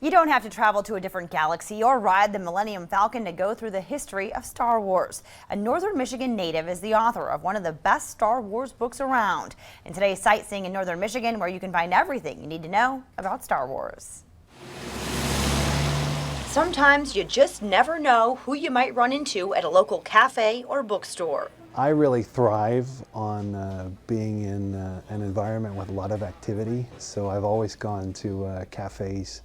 You don't have to travel to a different galaxy or ride the Millennium Falcon to go through the history of Star Wars. A Northern Michigan native is the author of one of the best Star Wars books around. In today's Sightseeing in Northern Michigan, where you can find everything you need to know about Star Wars. Sometimes you just never know who you might run into at a local cafe or bookstore. I really thrive on being in an environment with a lot of activity, so I've always gone to cafes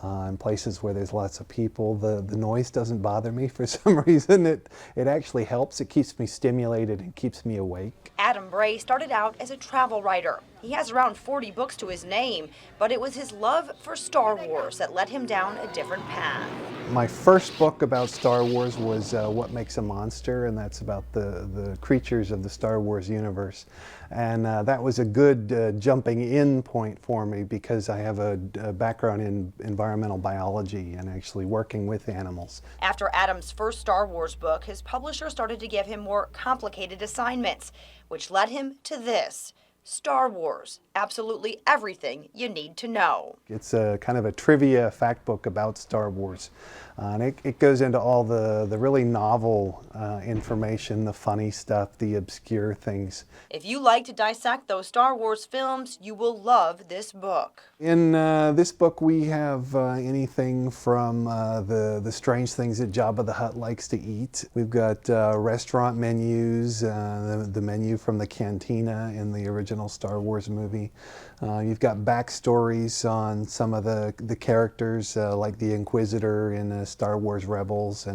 and places where there's lots of people. The noise doesn't bother me for some reason. It actually helps. It keeps me stimulated and keeps me awake. Adam Bray started out as a travel writer. He has around 40 books to his name, but it was his love for Star Wars that led him down a different path. My first book about Star Wars was What Makes a Monster, and that's about the creatures of the Star Wars universe. And that was a good jumping in point for me because I have a background in environmental biology and actually working with animals. After Adam's first Star Wars book, his publisher started to give him more complicated assignments, which led him to this. Star Wars, absolutely everything you need to know. It's a kind of a trivia fact book about Star Wars. And it goes into all the really novel information, the funny stuff, the obscure things. If you like to dissect those Star Wars films, you will love this book. In this book we have anything from the strange things that Jabba the Hutt likes to eat. We've got restaurant menus, the menu from the cantina in the original Star Wars movie. You've got backstories on some of the characters, like the Inquisitor in Star Wars Rebels,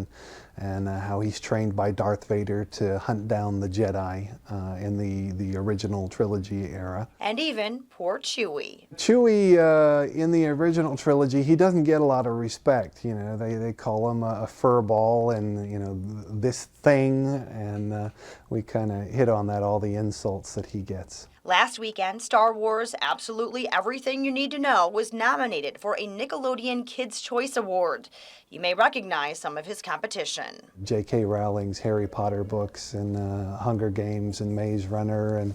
and how he's trained by Darth Vader to hunt down the Jedi in the original trilogy era. And even poor Chewie. Chewie, in the original trilogy, he doesn't get a lot of respect. You know, they call him a furball and, you know, this thing, and we kind of hit on that, all the insults that he gets. Last weekend, Star Wars, absolutely everything you need to know, was nominated for a Nickelodeon Kids' Choice Award. You may recognize some of his competition. J.K. Rowling's Harry Potter books and Hunger Games and Maze Runner and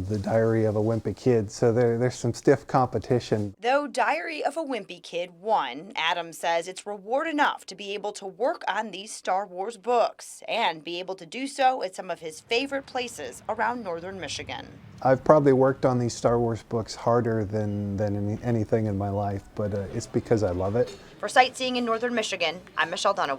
The Diary of a Wimpy Kid, so there's some stiff competition. Though Diary of a Wimpy Kid won, Adam says it's reward enough to be able to work on these Star Wars books and be able to do so at some of his favorite places around Northern Michigan. I've probably worked on these Star Wars books harder than anything in my life, but it's because I love it. For Sightseeing in Northern Michigan, I'm Michelle Dunaway.